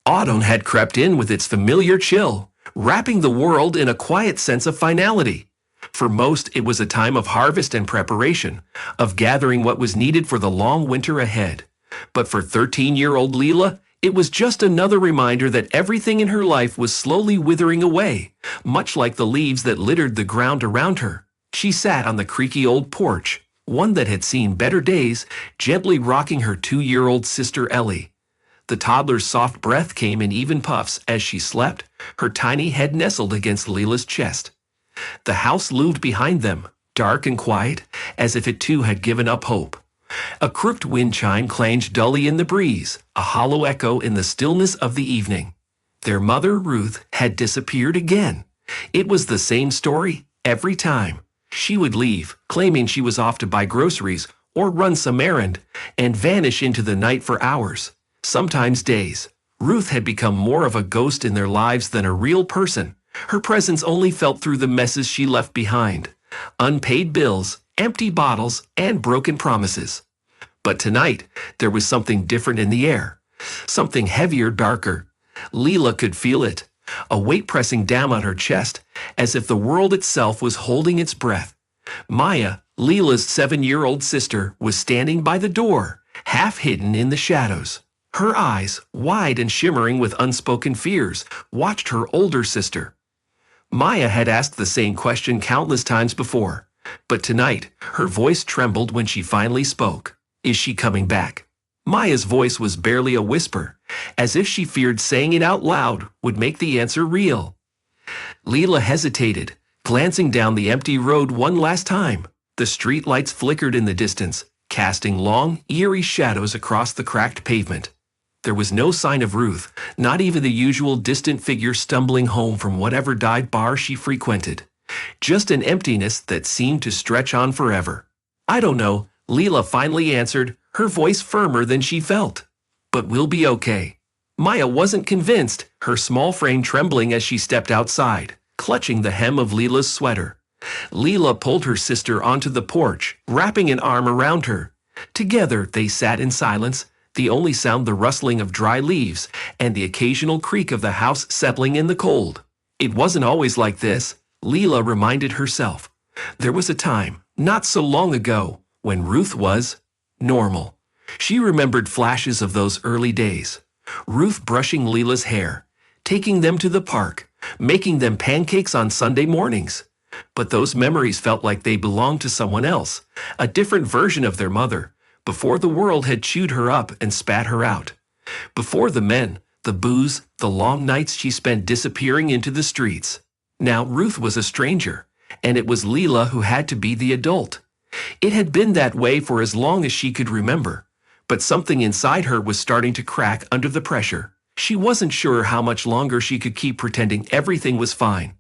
Autumn had crept in with its familiar chill, wrapping the world in a quiet sense of finality. For most, it was a time of harvest and preparation, of gathering what was needed for the long winter ahead. But for 13-year-old Leela, it was just another reminder that everything in her life was slowly withering away, much like the leaves that littered the ground around her. She sat on the creaky old porch, one that had seen better days, gently rocking her 2-year-old sister Ellie. The toddler's soft breath came in even puffs as she slept, her tiny head nestled against Leela's chest. The house loomed behind them, dark and quiet, as if it too had given up hope. A crooked wind chime clanged dully in the breeze, a hollow echo in the stillness of the evening. Their mother, Ruth, had disappeared again. It was the same story every time. She would leave, claiming she was off to buy groceries or run some errand, and vanish into the night for hours, sometimes days. Ruth had become more of a ghost in their lives than a real person. Her presence only felt through the messes she left behind. Unpaid bills, empty bottles, and broken promises. But tonight, there was something different in the air. Something heavier, darker. Leela could feel it. A weight pressing down on her chest, as if the world itself was holding its breath. Maya, Leela's 7-year-old sister, was standing by the door, half hidden in the shadows. Her eyes, wide and shimmering with unspoken fears, watched her older sister. Maya had asked the same question countless times before, but tonight her voice trembled when she finally spoke. Is she coming back? Maya's voice was barely a whisper, as if she feared saying it out loud would make the answer real. Leela hesitated, glancing down the empty road one last time. The street lights flickered in the distance, casting long, eerie shadows across the cracked pavement. There was no sign of Ruth, not even the usual distant figure stumbling home from whatever dive bar she frequented. Just an emptiness that seemed to stretch on forever. I don't know, Leela finally answered, her voice firmer than she felt. But we'll be okay. Maya wasn't convinced, her small frame trembling as she stepped outside, clutching the hem of Leela's sweater. Leela pulled her sister onto the porch, wrapping an arm around her. Together they sat in silence, the only sound the rustling of dry leaves and the occasional creak of the house settling in the cold. It wasn't always like this, Leela reminded herself. There was a time, not so long ago, when Ruth was normal. She remembered flashes of those early days. Ruth brushing Leela's hair, taking them to the park, making them pancakes on Sunday mornings. But those memories felt like they belonged to someone else, a different version of their mother, before the world had chewed her up and spat her out. Before the men, the booze, the long nights she spent disappearing into the streets. Now Ruth was a stranger, and it was Leela who had to be the adult. It had been that way for as long as she could remember, but something inside her was starting to crack under the pressure. She wasn't sure how much longer she could keep pretending everything was fine.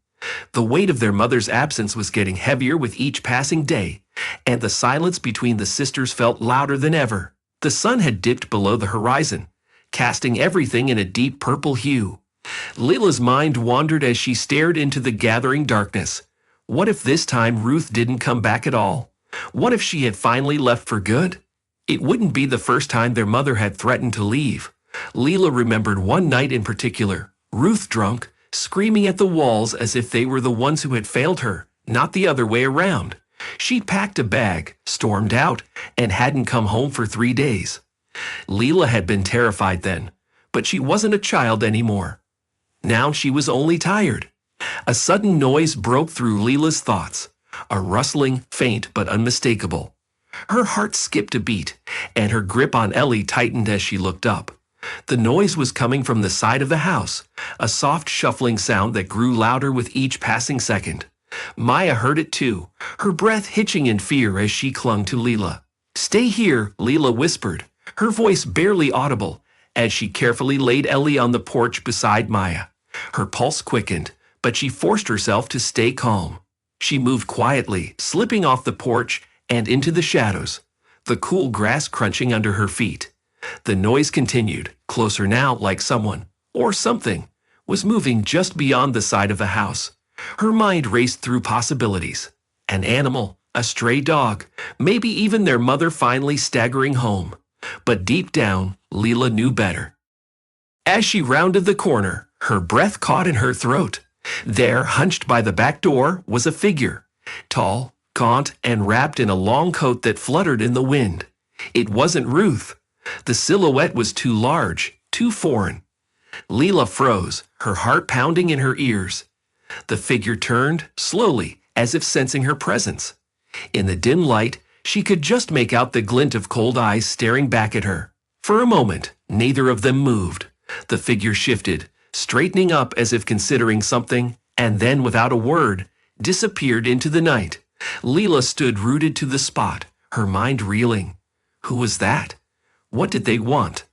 The weight of their mother's absence was getting heavier with each passing day, and the silence between the sisters felt louder than ever. The sun had dipped below the horizon, casting everything in a deep purple hue. Leela's mind wandered as she stared into the gathering darkness. What if this time Ruth didn't come back at all? What if she had finally left for good? It wouldn't be the first time their mother had threatened to leave. Leela remembered one night in particular, Ruth drunk, screaming at the walls as if they were the ones who had failed her, not the other way around. She'd packed a bag, stormed out, and hadn't come home for 3 days. Leela had been terrified then, but she wasn't a child anymore. Now she was only tired. A sudden noise broke through Leela's thoughts, a rustling, faint but unmistakable. Her heart skipped a beat, and her grip on Ellie tightened as she looked up. The noise was coming from the side of the house, a soft shuffling sound that grew louder with each passing second. Maya heard it too, her breath hitching in fear as she clung to Leela. "Stay here," Leela whispered, her voice barely audible, as she carefully laid Ellie on the porch beside Maya. Her pulse quickened, but she forced herself to stay calm. She moved quietly, slipping off the porch and into the shadows, the cool grass crunching under her feet. The noise continued, closer now, like someone, or something, was moving just beyond the side of the house. Her mind raced through possibilities. An animal, a stray dog, maybe even their mother finally staggering home. But deep down, Leela knew better. As she rounded the corner, her breath caught in her throat. There, hunched by the back door, was a figure, tall, gaunt, and wrapped in a long coat that fluttered in the wind. It wasn't Ruth. The silhouette was too large, too foreign. Leela froze, her heart pounding in her ears. The figure turned, slowly, as if sensing her presence. In the dim light, she could just make out the glint of cold eyes staring back at her. For a moment, neither of them moved. The figure shifted, straightening up as if considering something, and then, without a word, disappeared into the night. Leela stood rooted to the spot, her mind reeling. Who was that? What did they want?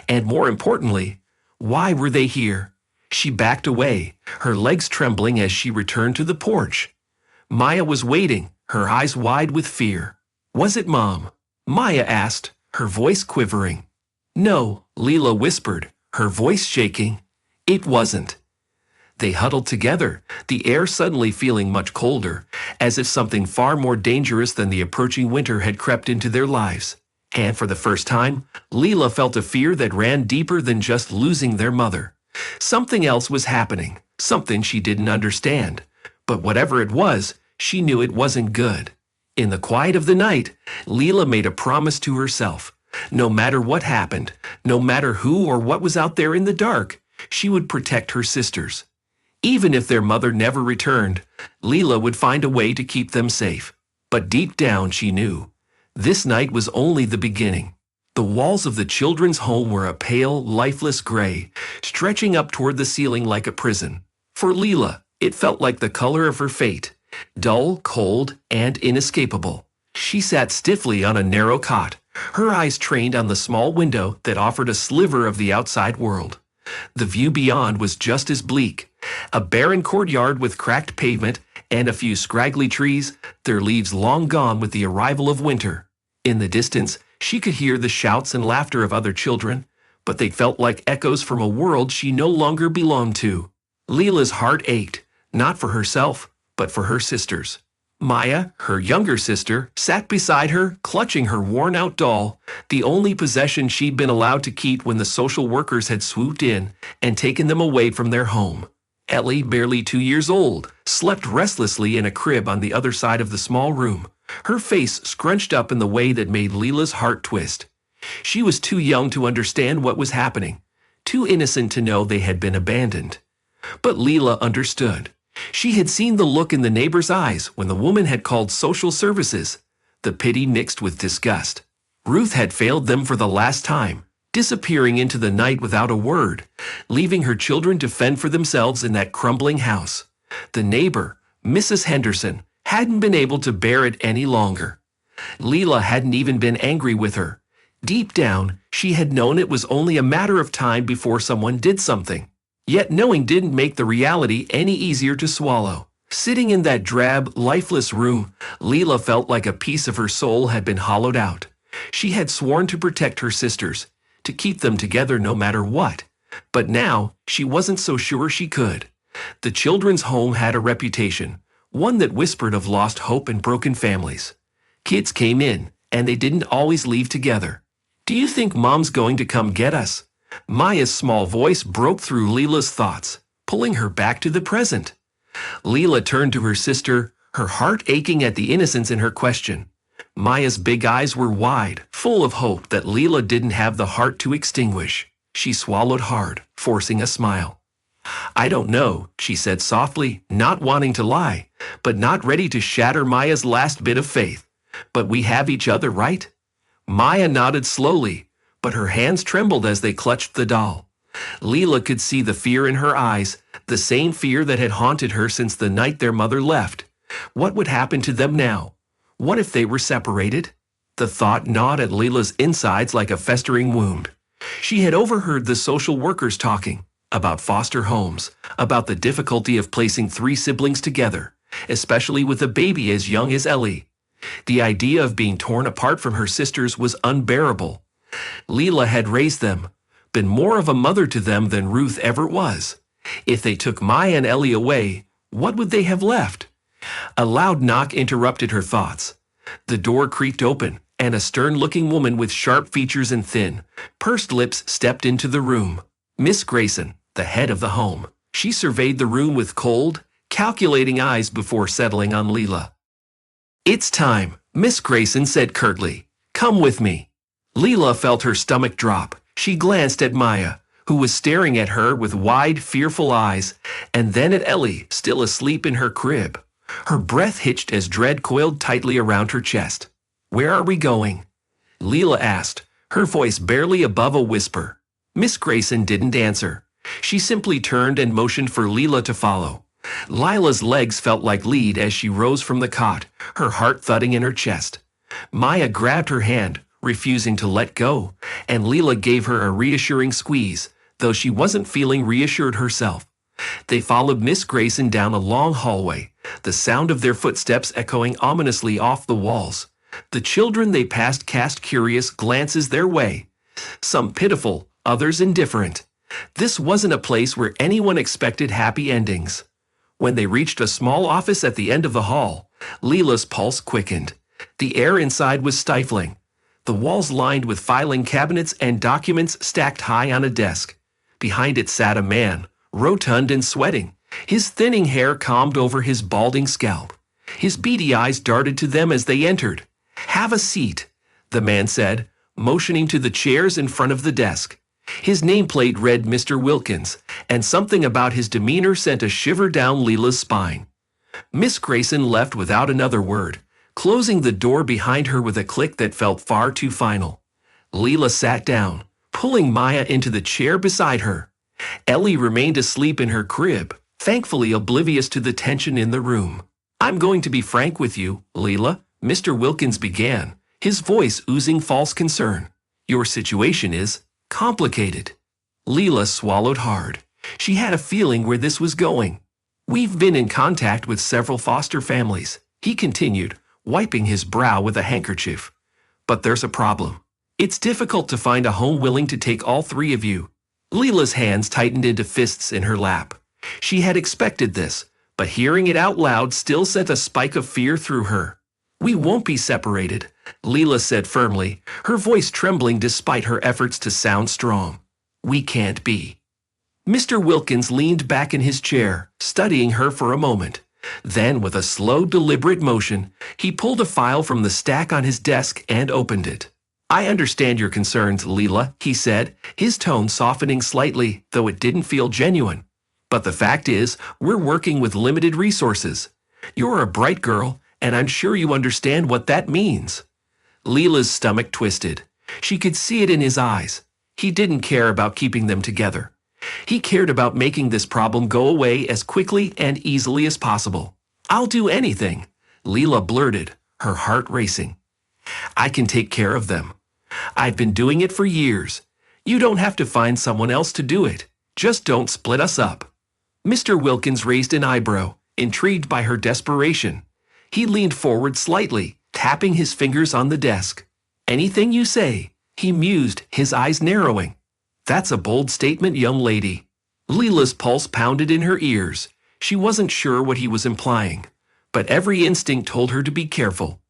And more importantly, why were they here? She backed away, her legs trembling as she returned to the porch. Maya was waiting, her eyes wide with fear. Was it Mom? Maya asked, her voice quivering. No, Leela whispered, her voice shaking. It wasn't. They huddled together, the air suddenly feeling much colder, as if something far more dangerous than the approaching winter had crept into their lives. And for the first time, Leela felt a fear that ran deeper than just losing their mother. Something else was happening, something she didn't understand. But whatever it was, she knew it wasn't good. In the quiet of the night, Leela made a promise to herself. No matter what happened, no matter who or what was out there in the dark, she would protect her sisters. Even if their mother never returned, Leela would find a way to keep them safe. But deep down she knew, this night was only the beginning. The walls of the children's home were a pale, lifeless gray, stretching up toward the ceiling like a prison. For Leela, it felt like the color of her fate, dull, cold, and inescapable. She sat stiffly on a narrow cot, her eyes trained on the small window that offered a sliver of the outside world. The view beyond was just as bleak, a barren courtyard with cracked pavement and a few scraggly trees, their leaves long gone with the arrival of winter. In the distance, she could hear the shouts and laughter of other children, but they felt like echoes from a world she no longer belonged to. Leela's heart ached, not for herself, but for her sisters. Maya, her younger sister, sat beside her, clutching her worn-out doll, the only possession she'd been allowed to keep when the social workers had swooped in and taken them away from their home. Ellie, barely 2 years old, slept restlessly in a crib on the other side of the small room, her face scrunched up in the way that made Leela's heart twist. She was too young to understand what was happening, too innocent to know they had been abandoned. But Leela understood. She had seen the look in the neighbor's eyes when the woman had called social services, the pity mixed with disgust. Ruth had failed them for the last time, disappearing into the night without a word, leaving her children to fend for themselves in that crumbling house. The neighbor, Mrs. Henderson, hadn't been able to bear it any longer. Leela hadn't even been angry with her. Deep down, she had known it was only a matter of time before someone did something. Yet knowing didn't make the reality any easier to swallow. Sitting in that drab, lifeless room, Leela felt like a piece of her soul had been hollowed out. She had sworn to protect her sisters, to keep them together no matter what. But now, she wasn't so sure she could. The children's home had a reputation, one that whispered of lost hope and broken families. Kids came in, and they didn't always leave together. Do you think Mom's going to come get us? Maya's small voice broke through Leela's thoughts, pulling her back to the present. Leela turned to her sister, her heart aching at the innocence in her question. Maya's big eyes were wide, full of hope that Leela didn't have the heart to extinguish. She swallowed hard, forcing a smile. I don't know, she said softly, not wanting to lie, but not ready to shatter Maya's last bit of faith. But we have each other, right? Maya nodded slowly, but her hands trembled as they clutched the doll. Leela could see the fear in her eyes, the same fear that had haunted her since the night their mother left. What would happen to them now? What if they were separated? The thought gnawed at Leela's insides like a festering wound. She had overheard the social workers talking about foster homes, about the difficulty of placing 3 siblings together, especially with a baby as young as Ellie. The idea of being torn apart from her sisters was unbearable. Leela had raised them, been more of a mother to them than Ruth ever was. If they took Maya and Ellie away, what would they have left? A loud knock interrupted her thoughts. The door creaked open, and a stern-looking woman with sharp features and thin, pursed lips stepped into the room. Miss Grayson, the head of the home. She surveyed the room with cold, calculating eyes before settling on Leela. "It's time," Miss Grayson said curtly. "Come with me." Leela felt her stomach drop. She glanced at Maya, who was staring at her with wide, fearful eyes, and then at Ellie, still asleep in her crib. Her breath hitched as dread coiled tightly around her chest. "Where are we going?" Leela asked, her voice barely above a whisper. Miss Grayson didn't answer. She simply turned and motioned for Leela to follow. Lila's legs felt like lead as she rose from the cot, her heart thudding in her chest. Maya grabbed her hand, refusing to let go, and Leela gave her a reassuring squeeze, though she wasn't feeling reassured herself. They followed Miss Grayson down a long hallway, the sound of their footsteps echoing ominously off the walls. The children they passed cast curious glances their way, some pitiful, others indifferent. This wasn't a place where anyone expected happy endings. When they reached a small office at the end of the hall, Leela's pulse quickened. The air inside was stifling, the walls lined with filing cabinets and documents stacked high on a desk. Behind it sat a man, rotund and sweating, his thinning hair combed over his balding scalp. His beady eyes darted to them as they entered. "Have a seat," the man said, motioning to the chairs in front of the desk. His nameplate read Mr. Wilkins, and something about his demeanor sent a shiver down Leela's spine. Miss Grayson left without another word, closing the door behind her with a click that felt far too final. Leela sat down, pulling Maya into the chair beside her. Ellie remained asleep in her crib, thankfully oblivious to the tension in the room. "I'm going to be frank with you, Leela," Mr. Wilkins began, his voice oozing false concern. "Your situation is complicated." Leela swallowed hard. She had a feeling where this was going. "We've been in contact with several foster families," he continued, wiping his brow with a handkerchief. "But there's a problem. It's difficult to find a home willing to take all three of you." Leela's hands tightened into fists in her lap. She had expected this, but hearing it out loud still sent a spike of fear through her. "We won't be separated," Leela said firmly, her voice trembling despite her efforts to sound strong. "We can't be." Mr. Wilkins leaned back in his chair, studying her for a moment. Then, with a slow, deliberate motion, he pulled a file from the stack on his desk and opened it. "I understand your concerns, Leela," he said, his tone softening slightly, though it didn't feel genuine. "But the fact is, we're working with limited resources. You're a bright girl, and I'm sure you understand what that means." Leela's stomach twisted. She could see it in his eyes. He didn't care about keeping them together. He cared about making this problem go away as quickly and easily as possible. "I'll do anything," Leela blurted, her heart racing. "I can take care of them. I've been doing it for years. You don't have to find someone else to do it. Just don't split us up." Mr. Wilkins raised an eyebrow, intrigued by her desperation. He leaned forward slightly, tapping his fingers on the desk. "Anything you say," he mused, his eyes narrowing. "That's a bold statement, young lady." Leela's pulse pounded in her ears. She wasn't sure what he was implying, but every instinct told her to be careful.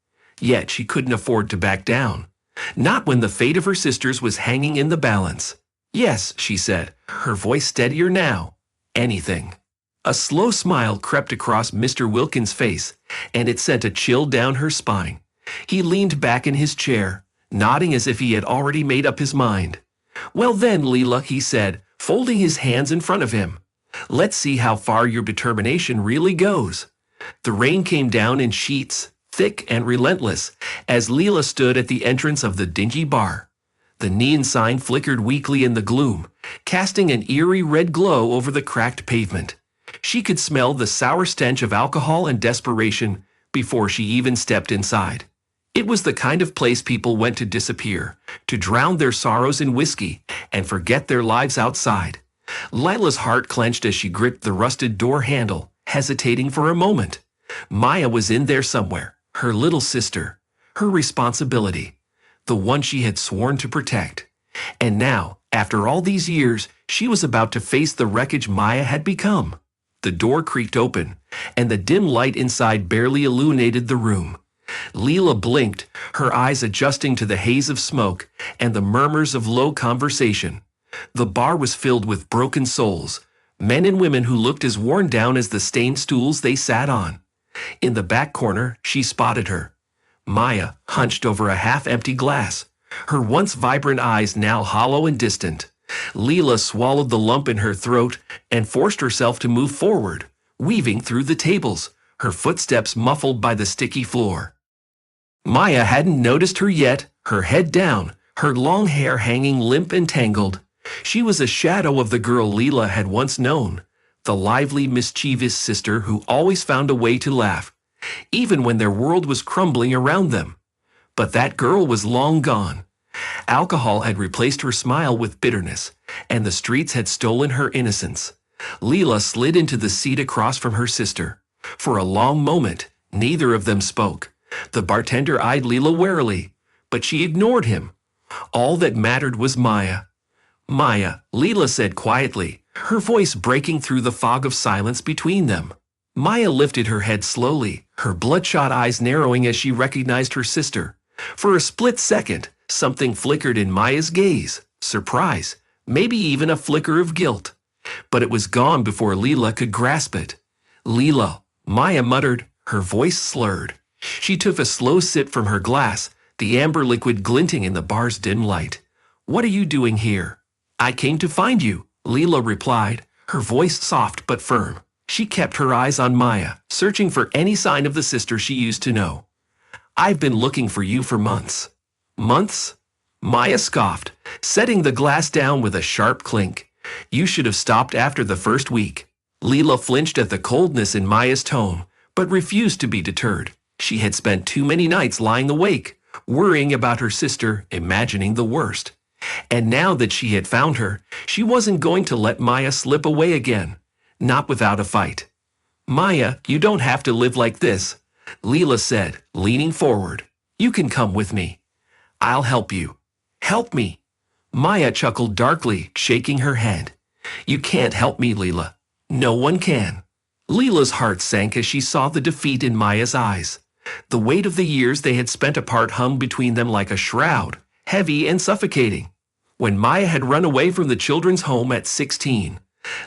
Yet she couldn't afford to back down. Not when the fate of her sisters was hanging in the balance. "Yes," she said, her voice steadier now. "Anything." A slow smile crept across Mr. Wilkins' face, and it sent a chill down her spine. He leaned back in his chair, nodding as if he had already made up his mind. "Well then, Leela," he said, folding his hands in front of him. "Let's see how far your determination really goes." The rain came down in sheets, thick and relentless, as Leela stood at the entrance of the dingy bar. The neon sign flickered weakly in the gloom, casting an eerie red glow over the cracked pavement. She could smell the sour stench of alcohol and desperation before she even stepped inside. It was the kind of place people went to disappear, to drown their sorrows in whiskey and forget their lives outside. Lila's heart clenched as she gripped the rusted door handle, hesitating for a moment. Maya was in there somewhere, her little sister, her responsibility, the one she had sworn to protect. And now, after all these years, she was about to face the wreckage Maya had become. The door creaked open, and the dim light inside barely illuminated the room. Leela blinked, her eyes adjusting to the haze of smoke and the murmurs of low conversation. The bar was filled with broken souls, men and women who looked as worn down as the stained stools they sat on. In the back corner, she spotted her. Maya, hunched over a half-empty glass, her once vibrant eyes now hollow and distant. Leela swallowed the lump in her throat and forced herself to move forward, weaving through the tables, her footsteps muffled by the sticky floor. Maya hadn't noticed her yet, her head down, her long hair hanging limp and tangled. She was a shadow of the girl Leela had once known, the lively, mischievous sister who always found a way to laugh, even when their world was crumbling around them. But that girl was long gone. Alcohol had replaced her smile with bitterness, and the streets had stolen her innocence. Leela slid into the seat across from her sister. For a long moment, neither of them spoke. The bartender eyed Leela warily, but she ignored him. All that mattered was Maya. "Maya," Leela said quietly, her voice breaking through the fog of silence between them. Maya lifted her head slowly, her bloodshot eyes narrowing as she recognized her sister. For a split second, something flickered in Maya's gaze, surprise, maybe even a flicker of guilt. But it was gone before Leela could grasp it. "Leela," Maya muttered, her voice slurred. She took a slow sip from her glass, the amber liquid glinting in the bar's dim light. "What are you doing here?" "I came to find you," Leela replied, her voice soft but firm. She kept her eyes on Maya, searching for any sign of the sister she used to know. "I've been looking for you for months." "Months?" Maya scoffed, setting the glass down with a sharp clink. "You should have stopped after the first week." Leela flinched at the coldness in Maya's tone, but refused to be deterred. She had spent too many nights lying awake, worrying about her sister, imagining the worst. And now that she had found her, she wasn't going to let Maya slip away again. Not without a fight. "Maya, you don't have to live like this," Leela said, leaning forward. "You can come with me. I'll help you." "Help me?" Maya chuckled darkly, shaking her head. "You can't help me, Leela. No one can." Leela's heart sank as she saw the defeat in Maya's eyes. The weight of the years they had spent apart hung between them like a shroud, heavy and suffocating. When Maya had run away from the children's home at 16,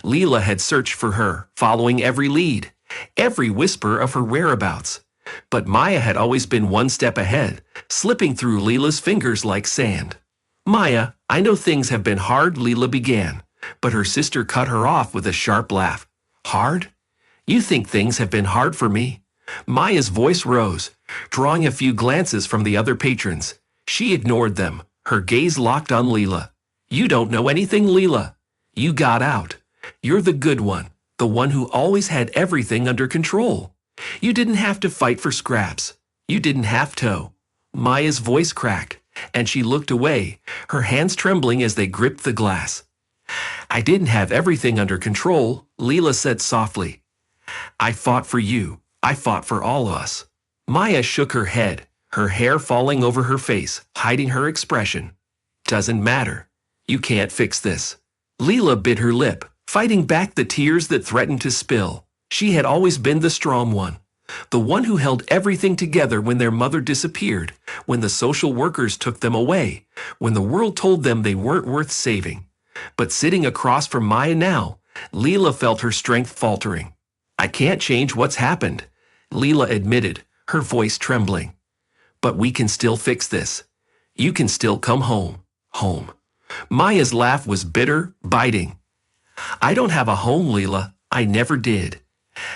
Leela had searched for her, following every lead, every whisper of her whereabouts. But Maya had always been one step ahead, slipping through Leela's fingers like sand. "Maya, I know things have been hard," Leela began, but her sister cut her off with a sharp laugh. "Hard? You think things have been hard for me?" Maya's voice rose, drawing a few glances from the other patrons. She ignored them, her gaze locked on Leela. "You don't know anything, Leela. You got out. You're the good one, the one who always had everything under control. You didn't have to fight for scraps. You didn't have to." Maya's voice cracked, and she looked away, her hands trembling as they gripped the glass. "I didn't have everything under control," Leela said softly. "I fought for you. I fought for all of us." Maya shook her head, her hair falling over her face, hiding her expression. "Doesn't matter. You can't fix this." Leela bit her lip, fighting back the tears that threatened to spill. She had always been the strong one, the one who held everything together when their mother disappeared, when the social workers took them away, when the world told them they weren't worth saving. But sitting across from Maya now, Leela felt her strength faltering. "I can't change what's happened," Leela admitted, her voice trembling. "But we can still fix this. You can still come home. Home." Maya's laugh was bitter, biting. "I don't have a home, Leela. I never did."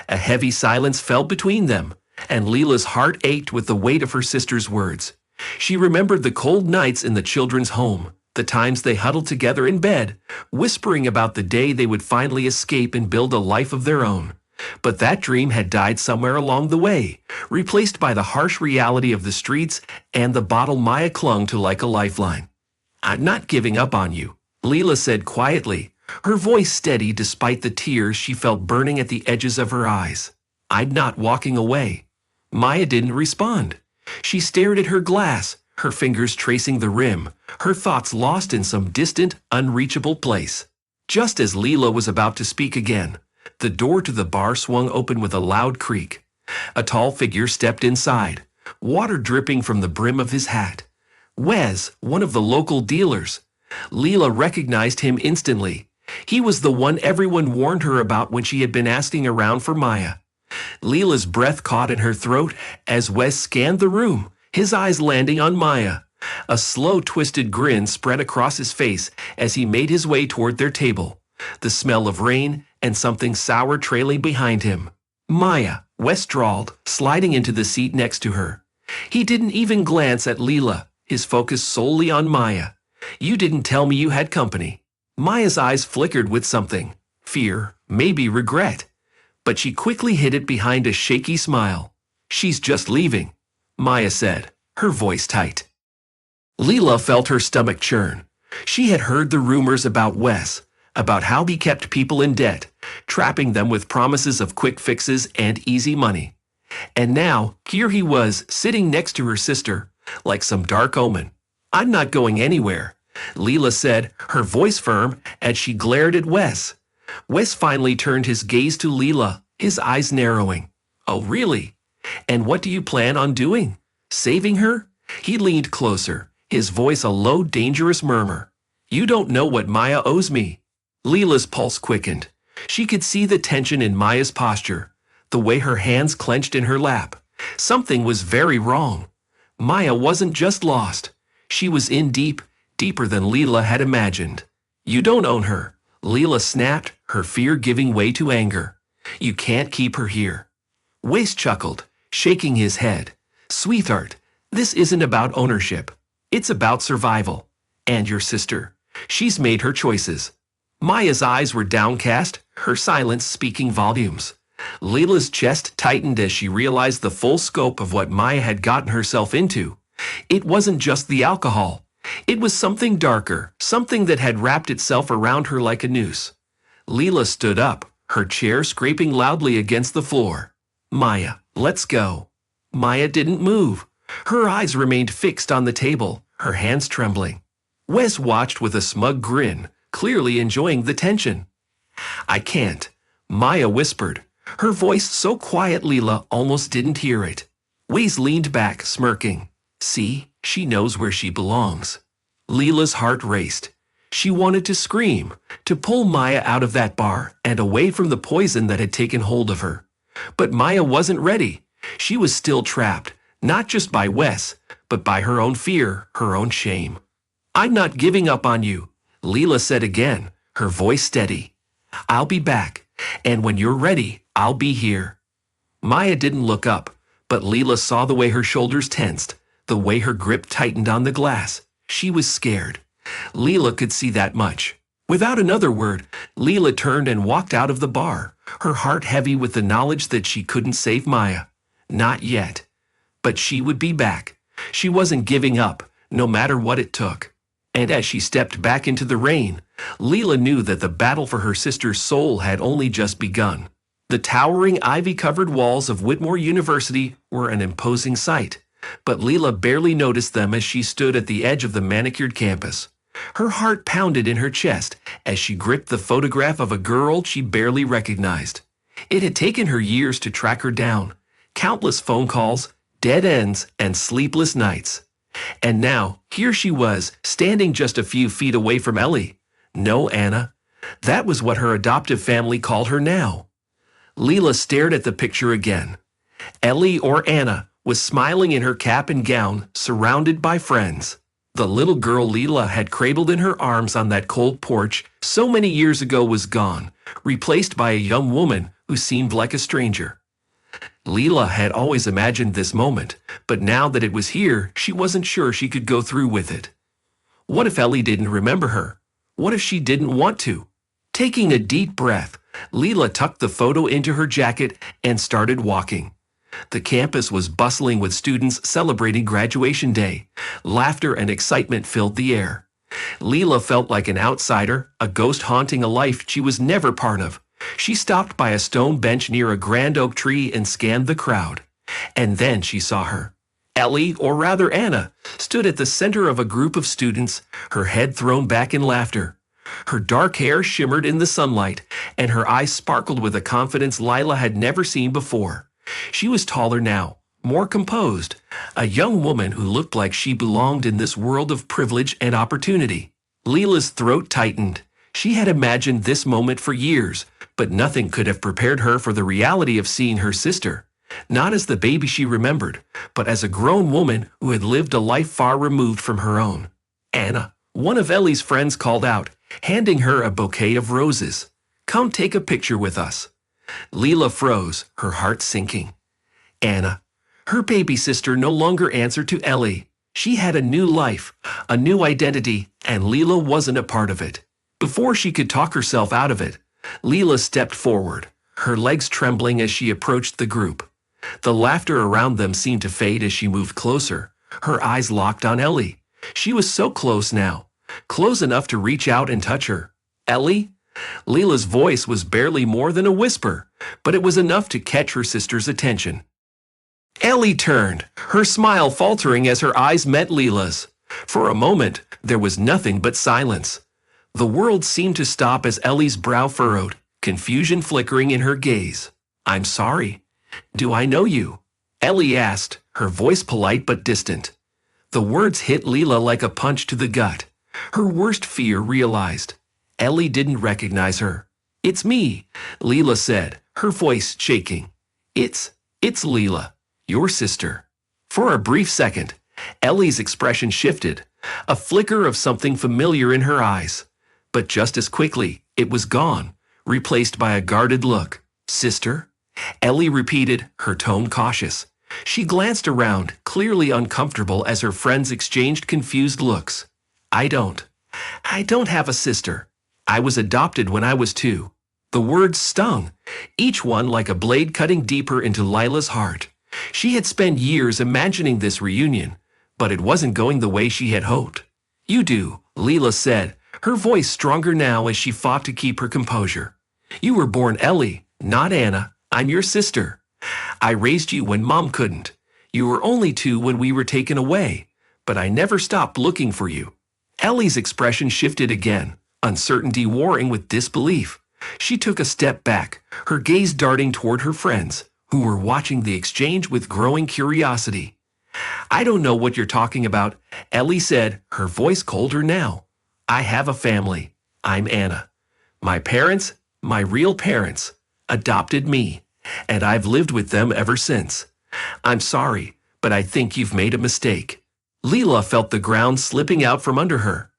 A heavy silence fell between them, and Leela's heart ached with the weight of her sister's words. She remembered the cold nights in the children's home, the times they huddled together in bed, whispering about the day they would finally escape and build a life of their own. But that dream had died somewhere along the way, replaced by the harsh reality of the streets and the bottle Maya clung to like a lifeline. "I'm not giving up on you," Leela said quietly, her voice steady despite the tears she felt burning at the edges of her eyes. "I'm not walking away." Maya didn't respond. She stared at her glass, her fingers tracing the rim, her thoughts lost in some distant, unreachable place. Just as Leela was about to speak again, the door to the bar swung open with a loud creak. A tall figure stepped inside, water dripping from the brim of his hat. Wes, one of the local dealers. Leela recognized him instantly. He was the one everyone warned her about when she had been asking around for Maya. Leela's breath caught in her throat as Wes scanned the room, his eyes landing on Maya. A slow, twisted grin spread across his face as he made his way toward their table, the smell of rain and something sour trailing behind him. Maya, Wes drawled, sliding into the seat next to her. He didn't even glance at Leela, his focus solely on Maya. You didn't tell me you had company. Maya's eyes flickered with something. Fear, maybe regret. But she quickly hid it behind a shaky smile. She's just leaving, Maya said, her voice tight. Leela felt her stomach churn. She had heard the rumors about Wes, about how he kept people in debt, trapping them with promises of quick fixes and easy money. And now, here he was, sitting next to her sister, like some dark omen. I'm not going anywhere, Leela said, her voice firm, as she glared at Wes. Wes finally turned his gaze to Leela, his eyes narrowing. Oh, really? And what do you plan on doing? Saving her? He leaned closer, his voice a low, dangerous murmur. You don't know what Maya owes me. Leela's pulse quickened. She could see the tension in Maya's posture, the way her hands clenched in her lap. Something was very wrong. Maya wasn't just lost. She was in deep, deeper than Leela had imagined. You don't own her, Leela snapped, her fear giving way to anger. You can't keep her here. Wes chuckled, shaking his head. Sweetheart, this isn't about ownership. It's about survival. And your sister. She's made her choices. Maya's eyes were downcast, her silence speaking volumes. Leela's chest tightened as she realized the full scope of what Maya had gotten herself into. It wasn't just the alcohol. It was something darker, something that had wrapped itself around her like a noose. Leela stood up, her chair scraping loudly against the floor. Maya, let's go. Maya didn't move. Her eyes remained fixed on the table, her hands trembling. Wes watched with a smug grin, clearly enjoying the tension. I can't, Maya whispered, her voice so quiet Leela almost didn't hear it. Wes leaned back, smirking. See, she knows where she belongs. Leela's heart raced. She wanted to scream, to pull Maya out of that bar and away from the poison that had taken hold of her. But Maya wasn't ready. She was still trapped, not just by Wes, but by her own fear, her own shame. I'm not giving up on you, Leela said again, her voice steady. I'll be back, and when you're ready, I'll be here. Maya didn't look up, but Leela saw the way her shoulders tensed, the way her grip tightened on the glass. She was scared. Leela could see that much. Without another word, Leela turned and walked out of the bar, her heart heavy with the knowledge that she couldn't save Maya. Not yet. But she would be back. She wasn't giving up, no matter what it took. And as she stepped back into the rain, Leela knew that the battle for her sister's soul had only just begun. The towering ivy-covered walls of Whitmore University were an imposing sight, but Leela barely noticed them as she stood at the edge of the manicured campus. Her heart pounded in her chest as she gripped the photograph of a girl she barely recognized. It had taken her years to track her down, countless phone calls, dead ends, and sleepless nights. And now, here she was, standing just a few feet away from Ellie. No Anna. That was what her adoptive family called her now. Leela stared at the picture again. Ellie, or Anna, was smiling in her cap and gown, surrounded by friends. The little girl Leela had cradled in her arms on that cold porch so many years ago was gone, replaced by a young woman who seemed like a stranger. Leela had always imagined this moment, but now that it was here, she wasn't sure she could go through with it. What if Ellie didn't remember her? What if she didn't want to? Taking a deep breath, Leela tucked the photo into her jacket and started walking. The campus was bustling with students celebrating graduation day. Laughter and excitement filled the air. Leela felt like an outsider, a ghost haunting a life she was never part of. She stopped by a stone bench near a grand oak tree and scanned the crowd. And then she saw her. Ellie, or rather Anna, stood at the center of a group of students, her head thrown back in laughter. Her dark hair shimmered in the sunlight, and her eyes sparkled with a confidence Leela had never seen before. She was taller now, more composed, a young woman who looked like she belonged in this world of privilege and opportunity. Leela's throat tightened. She had imagined this moment for years, but nothing could have prepared her for the reality of seeing her sister. Not as the baby she remembered, but as a grown woman who had lived a life far removed from her own. Anna, one of Ellie's friends, called out, handing her a bouquet of roses. "Come take a picture with us." Leela froze, her heart sinking. Anna, her baby sister, no longer answered to Ellie. She had a new life, a new identity, and Leela wasn't a part of it. Before she could talk herself out of it, Leela stepped forward, her legs trembling as she approached the group. The laughter around them seemed to fade as she moved closer, her eyes locked on Ellie. She was so close now, close enough to reach out and touch her. "Ellie?" Leela's voice was barely more than a whisper, but it was enough to catch her sister's attention. Ellie turned, her smile faltering as her eyes met Leela's. For a moment, there was nothing but silence. The world seemed to stop as Ellie's brow furrowed, confusion flickering in her gaze. "I'm sorry. Do I know you?" Ellie asked, her voice polite but distant. The words hit Leela like a punch to the gut. Her worst fear realized. Ellie didn't recognize her. "It's me," Leela said, her voice shaking. It's Leela, your sister." For a brief second, Ellie's expression shifted, a flicker of something familiar in her eyes. But just as quickly, it was gone, replaced by a guarded look. "Sister?" Ellie repeated, her tone cautious. She glanced around, clearly uncomfortable as her friends exchanged confused looks. I don't have a sister. I was adopted when I was 2. The words stung, each one like a blade cutting deeper into Lila's heart. She had spent years imagining this reunion, but it wasn't going the way she had hoped. "You do," Leela said, her voice stronger now as she fought to keep her composure. "You were born Ellie, not Anna. I'm your sister. I raised you when Mom couldn't. You were only 2 when we were taken away, but I never stopped looking for you." Ellie's expression shifted again, uncertainty warring with disbelief. She took a step back, her gaze darting toward her friends, who were watching the exchange with growing curiosity. "I don't know what you're talking about," Ellie said, her voice colder now. "I have a family. I'm Anna. My parents, my real parents, adopted me, and I've lived with them ever since. I'm sorry, but I think you've made a mistake." Leela felt the ground slipping out from under her.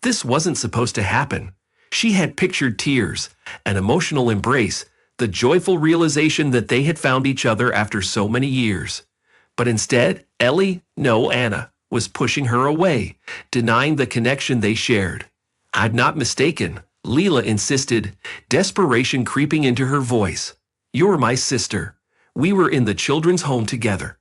This wasn't supposed to happen. She had pictured tears, an emotional embrace, the joyful realization that they had found each other after so many years. But instead, Anna, was pushing her away, denying the connection they shared. "I'm not mistaken," Leela insisted, desperation creeping into her voice. "You're my sister. We were in the children's home together.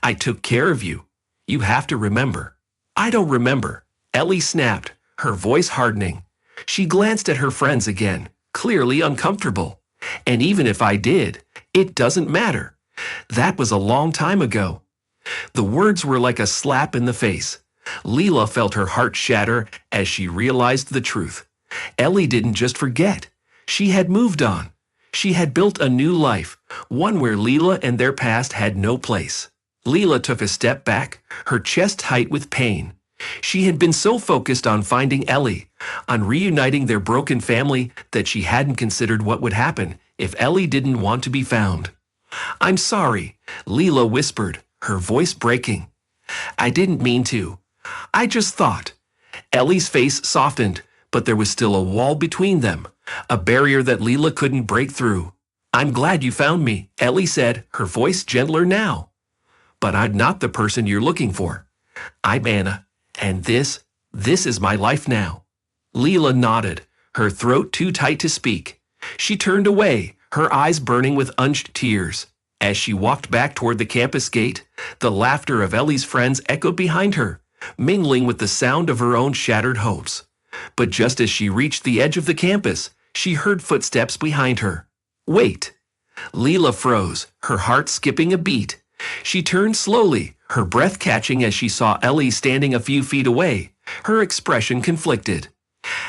I took care of you. You have to remember." "I don't remember," Ellie snapped, her voice hardening. She glanced at her friends again, clearly uncomfortable. "And even if I did, it doesn't matter. That was a long time ago." The words were like a slap in the face. Leela felt her heart shatter as she realized the truth. Ellie didn't just forget. She had moved on. She had built a new life, one where Leela and their past had no place. Leela took a step back, her chest tight with pain. She had been so focused on finding Ellie, on reuniting their broken family, that she hadn't considered what would happen if Ellie didn't want to be found. "I'm sorry," Leela whispered, her voice breaking. "I didn't mean to. I just thought." Ellie's face softened, but there was still a wall between them, a barrier that Leela couldn't break through. "I'm glad you found me," Ellie said, her voice gentler now. "But I'm not the person you're looking for. I'm Anna. And this is my life now." Leela nodded, her throat too tight to speak. She turned away, her eyes burning with unshed tears. As she walked back toward the campus gate, the laughter of Ellie's friends echoed behind her, mingling with the sound of her own shattered hopes. But just as she reached the edge of the campus, she heard footsteps behind her. "Wait!" Leela froze, her heart skipping a beat. She turned slowly, her breath catching as she saw Ellie standing a few feet away, her expression conflicted.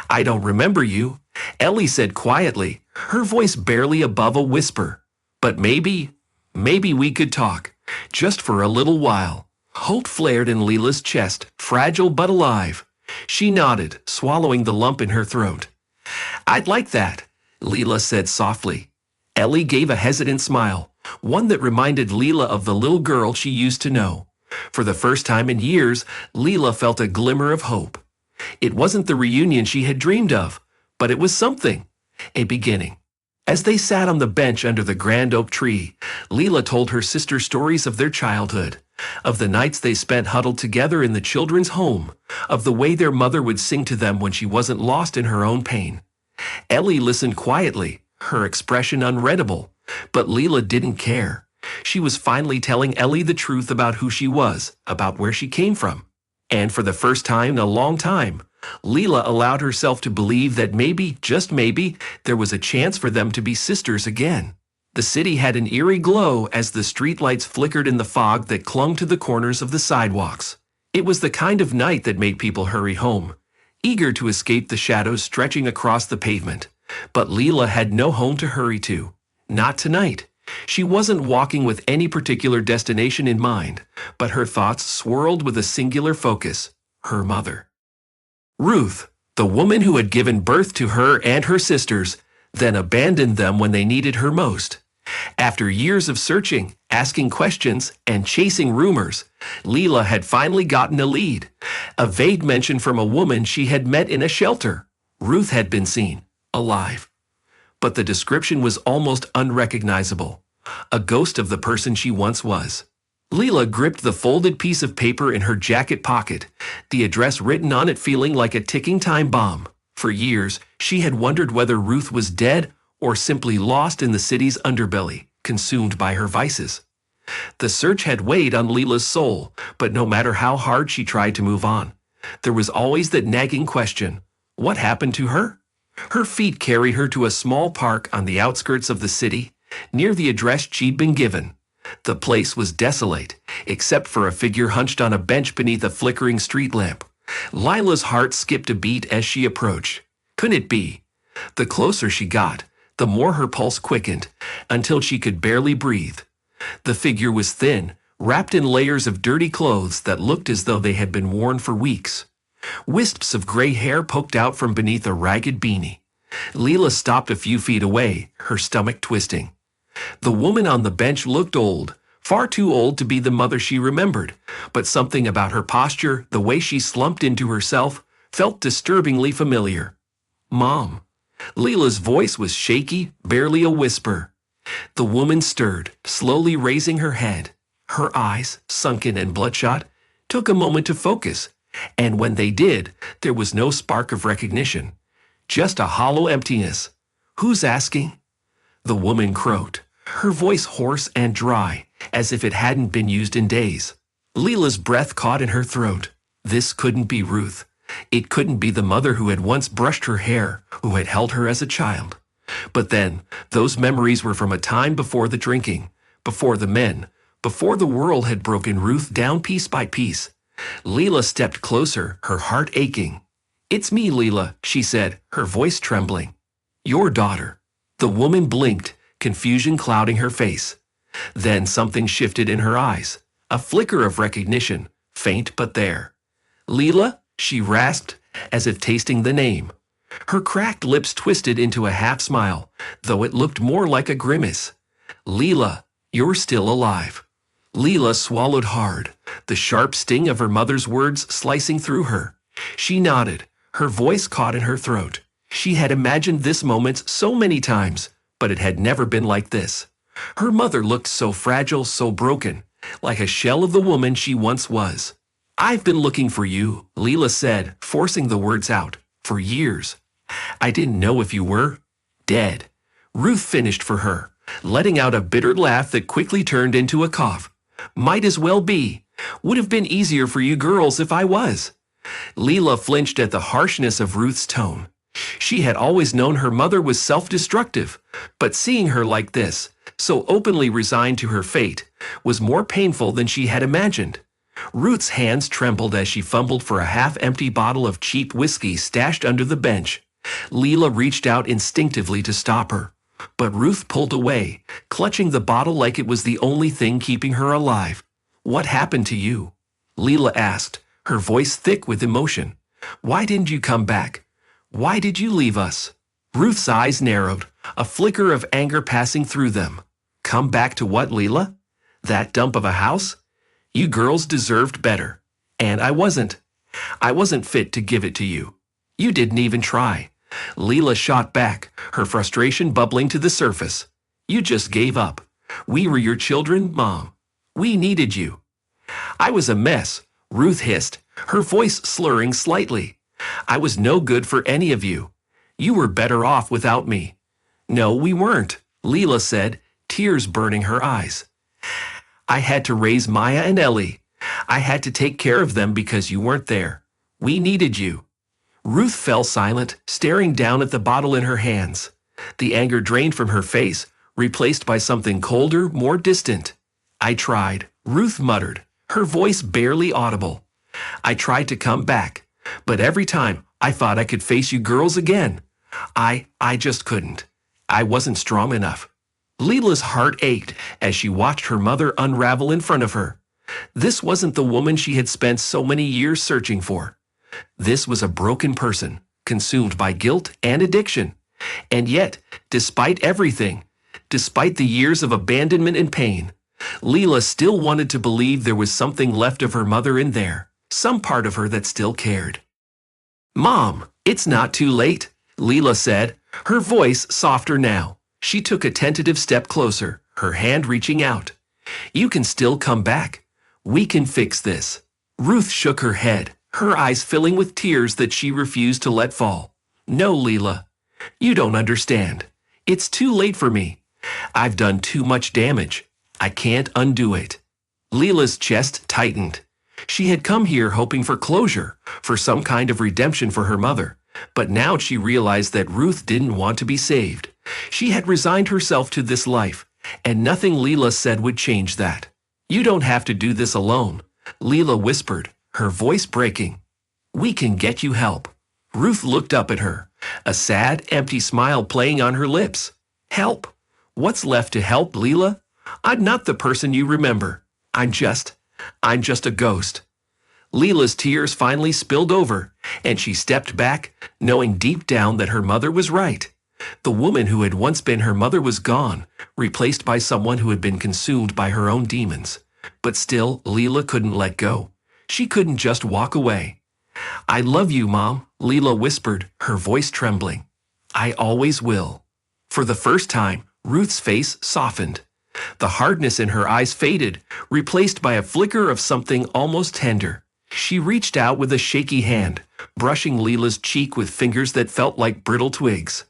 "I don't remember you," Ellie said quietly, her voice barely above a whisper. "But maybe we could talk, just for a little while." Hope flared in Leela's chest, fragile but alive. She nodded, swallowing the lump in her throat. "I'd like that," Leela said softly. Ellie gave a hesitant smile, one that reminded Leela of the little girl she used to know. For the first time in years, Leela felt a glimmer of hope. It wasn't the reunion she had dreamed of, but it was something. A beginning. As they sat on the bench under the grand oak tree, Leela told her sister stories of their childhood, of the nights they spent huddled together in the children's home, of the way their mother would sing to them when she wasn't lost in her own pain. Ellie listened quietly, her expression unreadable, but Leela didn't care. She was finally telling Ellie the truth about who she was, about where she came from. And for the first time in a long time, Leela allowed herself to believe that maybe, just maybe, there was a chance for them to be sisters again. The city had an eerie glow as the streetlights flickered in the fog that clung to the corners of the sidewalks. It was the kind of night that made people hurry home, eager to escape the shadows stretching across the pavement. But Leela had no home to hurry to. Not tonight. She wasn't walking with any particular destination in mind, but her thoughts swirled with a singular focus: her mother. Ruth, the woman who had given birth to her and her sisters, then abandoned them when they needed her most. After years of searching, asking questions, and chasing rumors, Leela had finally gotten a lead. A vague mention from a woman she had met in a shelter. Ruth had been seen, alive. But the description was almost unrecognizable. A ghost of the person she once was. Leela gripped the folded piece of paper in her jacket pocket, the address written on it feeling like a ticking time bomb. For years, she had wondered whether Ruth was dead or simply lost in the city's underbelly, consumed by her vices. The search had weighed on Leela's soul, but no matter how hard she tried to move on, there was always that nagging question: what happened to her? Her feet carried her to a small park on the outskirts of the city, near the address she'd been given. The place was desolate, except for a figure hunched on a bench beneath a flickering street lamp. Lila's heart skipped a beat as she approached. Couldn't it be? The closer she got, the more her pulse quickened, until she could barely breathe. The figure was thin, wrapped in layers of dirty clothes that looked as though they had been worn for weeks. Wisps of gray hair poked out from beneath a ragged beanie. Leela stopped a few feet away, her stomach twisting. The woman on the bench looked old, far too old to be the mother she remembered, but something about her posture, the way she slumped into herself, felt disturbingly familiar. "Mom." Leela's voice was shaky, barely a whisper. The woman stirred, slowly raising her head. Her eyes, sunken and bloodshot, took a moment to focus, and when they did, there was no spark of recognition. Just a hollow emptiness. "Who's asking?" The woman croaked, her voice hoarse and dry, as if it hadn't been used in days. Leela's breath caught in her throat. This couldn't be Ruth. It couldn't be the mother who had once brushed her hair, who had held her as a child. But then, those memories were from a time before the drinking, before the men, before the world had broken Ruth down piece by piece. Leela stepped closer, her heart aching. "It's me, Leela," she said, her voice trembling. "Your daughter." The woman blinked, confusion clouding her face. Then something shifted in her eyes, a flicker of recognition, faint but there. "Leela?" she rasped, as if tasting the name. Her cracked lips twisted into a half-smile, though it looked more like a grimace. "Leela, you're still alive." Leela swallowed hard, the sharp sting of her mother's words slicing through her. She nodded, her voice caught in her throat. She had imagined this moment so many times, but it had never been like this. Her mother looked so fragile, so broken, like a shell of the woman she once was. "I've been looking for you," Leela said, forcing the words out, "for years. I didn't know if you were dead." Ruth finished for her, letting out a bitter laugh that quickly turned into a cough. "Might as well be. Would have been easier for you girls if I was." Leela flinched at the harshness of Ruth's tone. She had always known her mother was self-destructive, but seeing her like this, so openly resigned to her fate, was more painful than she had imagined. Ruth's hands trembled as she fumbled for a half-empty bottle of cheap whiskey stashed under the bench. Leela reached out instinctively to stop her, but Ruth pulled away, clutching the bottle like it was the only thing keeping her alive. "What happened to you?" Leela asked, her voice thick with emotion. Why didn't you come back? Why did you leave us?" Ruth's eyes narrowed, a flicker of anger passing through them. "Come back to what, Leela? That dump of a house? You girls deserved better. And I wasn't. I wasn't fit to give it to you. You didn't even try." Leela shot back, her frustration bubbling to the surface. "You just gave up. We were your children, Mom. We needed you." "I was a mess," Ruth hissed, her voice slurring slightly. "I was no good for any of you. You were better off without me." "No, we weren't," Leela said, tears burning her eyes. "I had to raise Maya and Ellie. I had to take care of them because you weren't there. We needed you." Ruth fell silent, staring down at the bottle in her hands. The anger drained from her face, replaced by something colder, more distant. "I tried," Ruth muttered, her voice barely audible. "I tried to come back, but every time I thought I could face you girls again. I just couldn't. I wasn't strong enough." Leela's heart ached as she watched her mother unravel in front of her. This wasn't the woman she had spent so many years searching for. This was a broken person, consumed by guilt and addiction. And yet, despite everything, despite the years of abandonment and pain, Leela still wanted to believe there was something left of her mother in there, some part of her that still cared. "Mom, it's not too late," Leela said, her voice softer now. She took a tentative step closer, her hand reaching out. "You can still come back. We can fix this." Ruth shook her head, her eyes filling with tears that she refused to let fall. "No, Leela. You don't understand. It's too late for me. I've done too much damage. I can't undo it." Leela's chest tightened. She had come here hoping for closure, for some kind of redemption for her mother. But now she realized that Ruth didn't want to be saved. She had resigned herself to this life, and nothing Leela said would change that. "You don't have to do this alone," Leela whispered, her voice breaking. "We can get you help." Ruth looked up at her, a sad, empty smile playing on her lips. "Help? What's left to help, Leela? I'm not the person you remember. I'm just a ghost." Leela's tears finally spilled over, and she stepped back, knowing deep down that her mother was right. The woman who had once been her mother was gone, replaced by someone who had been consumed by her own demons. But still, Leela couldn't let go. She couldn't just walk away. "I love you, Mom," Leela whispered, her voice trembling. "I always will." For the first time, Ruth's face softened. The hardness in her eyes faded, replaced by a flicker of something almost tender. She reached out with a shaky hand, brushing Leela's cheek with fingers that felt like brittle twigs.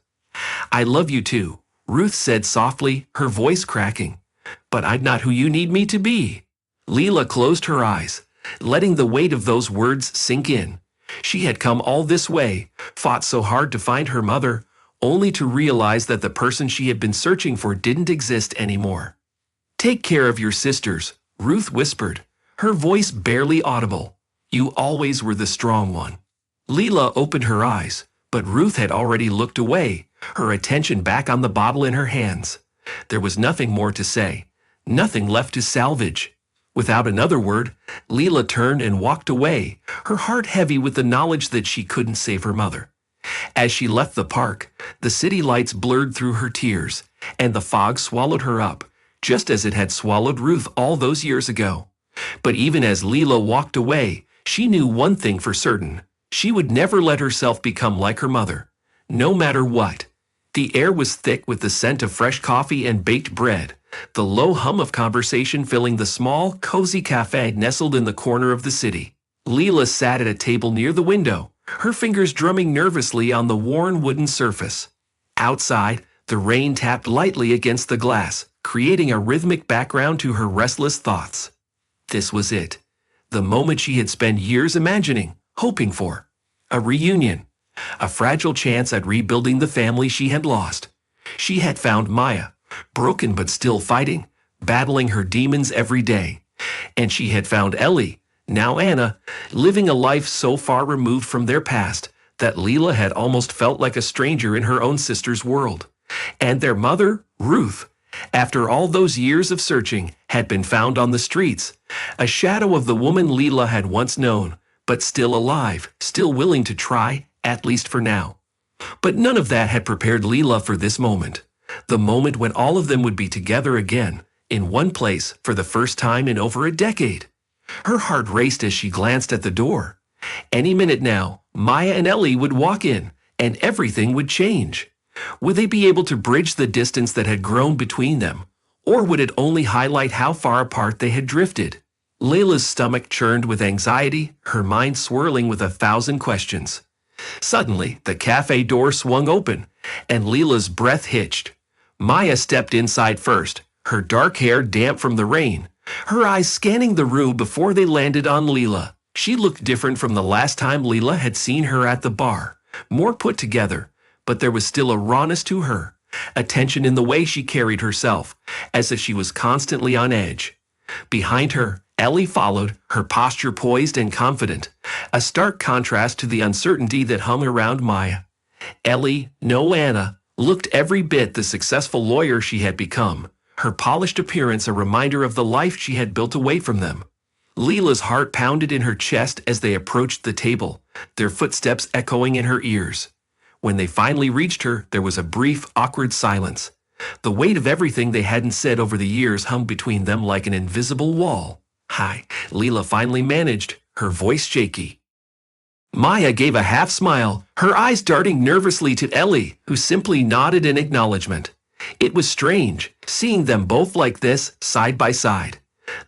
"I love you too," Ruth said softly, her voice cracking. "But I'm not who you need me to be." Leela closed her eyes, letting the weight of those words sink in. She had come all this way, fought so hard to find her mother, only to realize that the person she had been searching for didn't exist anymore. "Take care of your sisters," Ruth whispered, her voice barely audible. "You always were the strong one." Leela opened her eyes, but Ruth had already looked away, her attention back on the bottle in her hands. There was nothing more to say, nothing left to salvage. Without another word, Leela turned and walked away, her heart heavy with the knowledge that she couldn't save her mother. As she left the park, the city lights blurred through her tears, and the fog swallowed her up, just as it had swallowed Ruth all those years ago. But even as Leela walked away, she knew one thing for certain. She would never let herself become like her mother, no matter what. The air was thick with the scent of fresh coffee and baked bread, the low hum of conversation filling the small, cozy cafe nestled in the corner of the city. Leela sat at a table near the window, her fingers drumming nervously on the worn wooden surface. Outside, the rain tapped lightly against the glass, creating a rhythmic background to her restless thoughts. This was it. The moment she had spent years imagining, hoping for. A reunion. A fragile chance at rebuilding the family she had lost. She had found Maya, broken but still fighting, battling her demons every day. And she had found Ellie, now Anna, living a life so far removed from their past that Leela had almost felt like a stranger in her own sister's world. And their mother, Ruth, after all those years of searching, had been found on the streets, a shadow of the woman Leela had once known, but still alive, still willing to try, at least for now. But none of that had prepared Leela for this moment. The moment when all of them would be together again, in one place, for the first time in over a decade. Her heart raced as she glanced at the door. Any minute now, Maya and Ellie would walk in, and everything would change. Would they be able to bridge the distance that had grown between them, or would it only highlight how far apart they had drifted? Layla's stomach churned with anxiety, her mind swirling with 1,000 questions. Suddenly, the cafe door swung open, and Leela's breath hitched. Maya stepped inside first, her dark hair damp from the rain, her eyes scanning the room before they landed on Leela. She looked different from the last time Leela had seen her at the bar, more put together, but there was still a rawness to her, a tension in the way she carried herself, as if she was constantly on edge. Behind her, Ellie followed, her posture poised and confident, a stark contrast to the uncertainty that hung around Maya. Ellie, no Anna, looked every bit the successful lawyer she had become, her polished appearance a reminder of the life she had built away from them. Leela's heart pounded in her chest as they approached the table, their footsteps echoing in her ears. When they finally reached her, there was a brief, awkward silence. The weight of everything they hadn't said over the years hung between them like an invisible wall. "Hi," Leela finally managed, her voice shaky. Maya gave a half smile, her eyes darting nervously to Ellie, who simply nodded in acknowledgement. It was strange, seeing them both like this, side by side.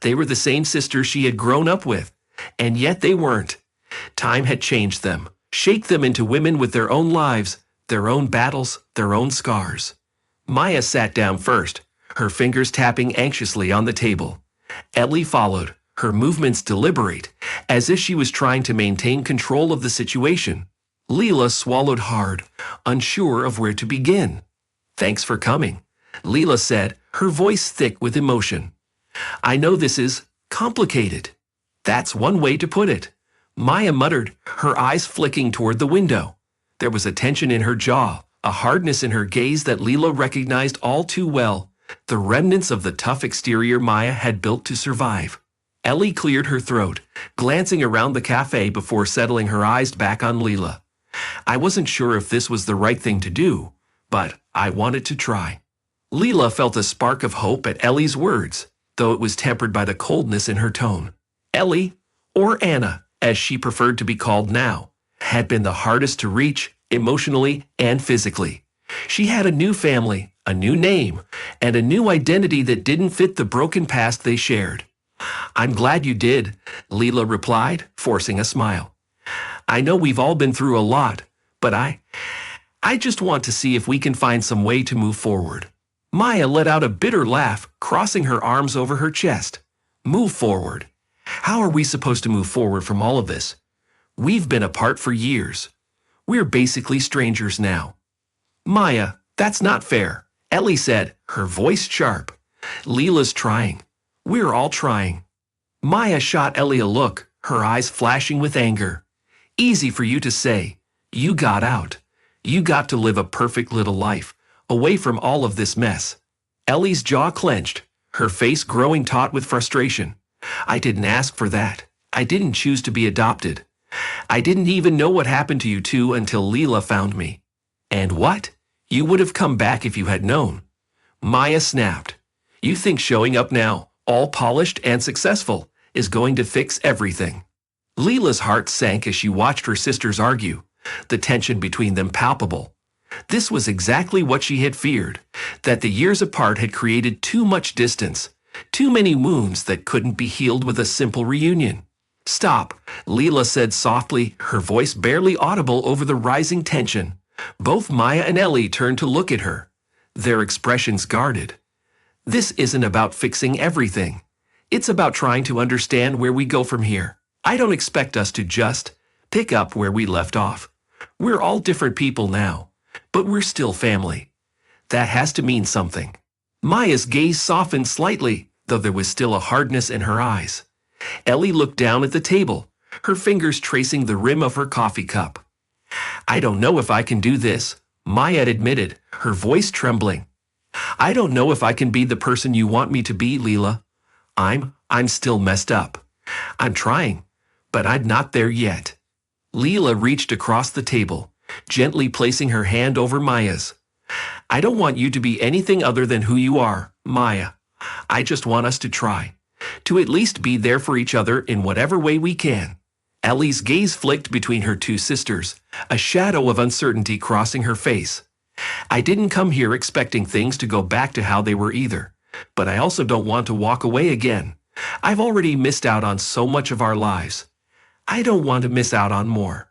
They were the same sisters she had grown up with, and yet they weren't. Time had changed them, shaped them into women with their own lives, their own battles, their own scars. Maya sat down first, her fingers tapping anxiously on the table. Ellie followed, her movements deliberate, as if she was trying to maintain control of the situation. Leela swallowed hard, unsure of where to begin. "Thanks for coming," Leela said, her voice thick with emotion. "I know this is complicated." "That's one way to put it," Maya muttered, her eyes flicking toward the window. There was a tension in her jaw, a hardness in her gaze that Leela recognized all too well, the remnants of the tough exterior Maya had built to survive. Ellie cleared her throat, glancing around the cafe before settling her eyes back on Leela. "I wasn't sure if this was the right thing to do, but I wanted to try." Leela felt a spark of hope at Ellie's words, though it was tempered by the coldness in her tone. Ellie, or Anna, as she preferred to be called now, had been the hardest to reach, emotionally and physically. She had a new family, a new name, and a new identity that didn't fit the broken past they shared. "I'm glad you did," Leela replied, forcing a smile. "I know we've all been through a lot, but I just want to see if we can find some way to move forward." Maya let out a bitter laugh, crossing her arms over her chest. "Move forward? How are we supposed to move forward from all of this? We've been apart for years. We're basically strangers now." "Maya, that's not fair," Ellie said, her voice sharp. "Leela's trying. We're all trying." Maya shot Ellie a look, her eyes flashing with anger. "Easy for you to say. You got out. You got to live a perfect little life, away from all of this mess." Ellie's jaw clenched, her face growing taut with frustration. "I didn't ask for that. I didn't choose to be adopted. I didn't even know what happened to you two until Leela found me." "And what? You would have come back if you had known." Maya snapped. "You think showing up now, all polished and successful, is going to fix everything?" Leela's heart sank as she watched her sisters argue, the tension between them palpable. This was exactly what she had feared, that the years apart had created too much distance, too many wounds that couldn't be healed with a simple reunion. "Stop," Leela said softly, her voice barely audible over the rising tension. Both Maya and Ellie turned to look at her, their expressions guarded. "This isn't about fixing everything. It's about trying to understand where we go from here. I don't expect us to just pick up where we left off. We're all different people now, but we're still family. That has to mean something." Maya's gaze softened slightly, though there was still a hardness in her eyes. Ellie looked down at the table, her fingers tracing the rim of her coffee cup. "I don't know if I can do this," Maya admitted, her voice trembling. "I don't know if I can be the person you want me to be, Leela. I'm still messed up. I'm trying, But I'm not there yet. Leela reached across the table, gently placing her hand over Maya's. I don't want you to be anything other than who you are, Maya. I just want us to try. To at least be there for each other in whatever way we can. Ellie's gaze flicked between her two sisters, a shadow of uncertainty crossing her face. I didn't come here expecting things to go back to how they were either, but I also don't want to walk away again. I've already missed out on so much of our lives. I don't want to miss out on more.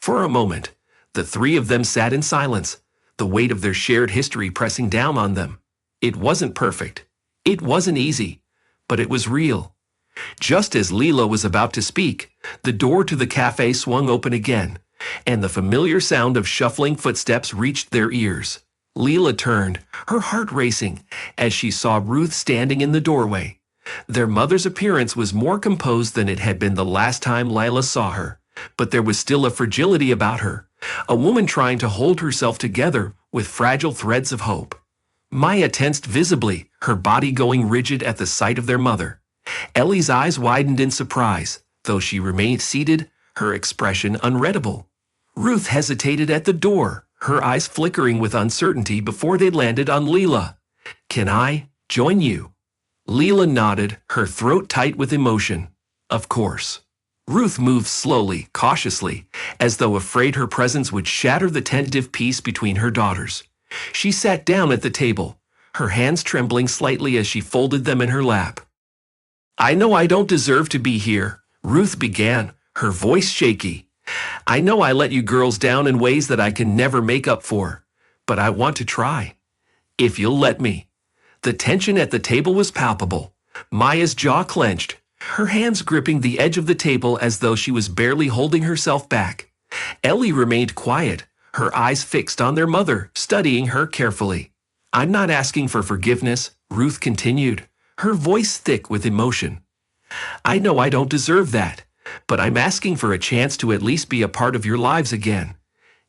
For a moment, the three of them sat in silence, the weight of their shared history pressing down on them. It wasn't perfect. It wasn't easy, but it was real. Just as Leela was about to speak, the door to the cafe swung open again, and the familiar sound of shuffling footsteps reached their ears. Leela turned, her heart racing, as she saw Ruth standing in the doorway. Their mother's appearance was more composed than it had been the last time Lila saw her, but there was still a fragility about her, a woman trying to hold herself together with fragile threads of hope. Maya tensed visibly, her body going rigid at the sight of their mother. Ellie's eyes widened in surprise, though she remained seated, her expression unreadable. Ruth hesitated at the door, her eyes flickering with uncertainty before they landed on Leela. Can I join you? Leela nodded, her throat tight with emotion. Of course. Ruth moved slowly, cautiously, as though afraid her presence would shatter the tentative peace between her daughters. She sat down at the table, her hands trembling slightly as she folded them in her lap. I know I don't deserve to be here, Ruth began, her voice shaky. I know I let you girls down in ways that I can never make up for, but I want to try. If you'll let me. The tension at the table was palpable. Maya's jaw clenched, her hands gripping the edge of the table as though she was barely holding herself back. Ellie remained quiet, her eyes fixed on their mother, studying her carefully. I'm not asking for forgiveness, Ruth continued, her voice thick with emotion. I know I don't deserve that, but I'm asking for a chance to at least be a part of your lives again,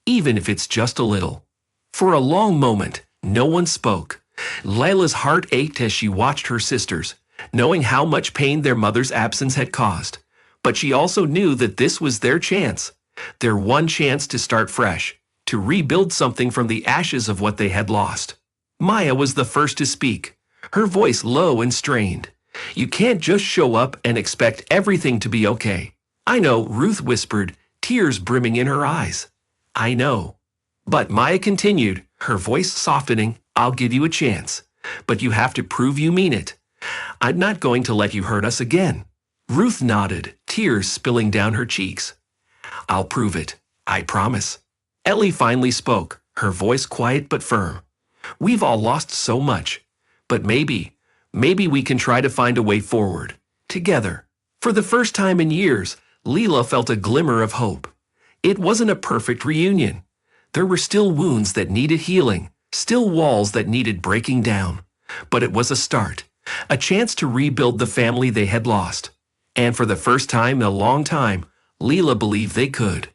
even if it's just a little. For a long moment, no one spoke. Lila's heart ached as she watched her sisters, knowing how much pain their mother's absence had caused. But she also knew that this was their chance, their one chance to start fresh, to rebuild something from the ashes of what they had lost. Maya was the first to speak, her voice low and strained. You can't just show up and expect everything to be okay. I know, Ruth whispered, tears brimming in her eyes. I know. But Maya continued, her voice softening, I'll give you a chance, but you have to prove you mean it. I'm not going to let you hurt us again. Ruth nodded, tears spilling down her cheeks. I'll prove it, I promise. Ellie finally spoke, her voice quiet but firm. We've all lost so much, but maybe we can try to find a way forward, together. For the first time in years, Leela felt a glimmer of hope. It wasn't a perfect reunion. There were still wounds that needed healing, still walls that needed breaking down. But it was a start, a chance to rebuild the family they had lost. And for the first time in a long time, Leela believed they could.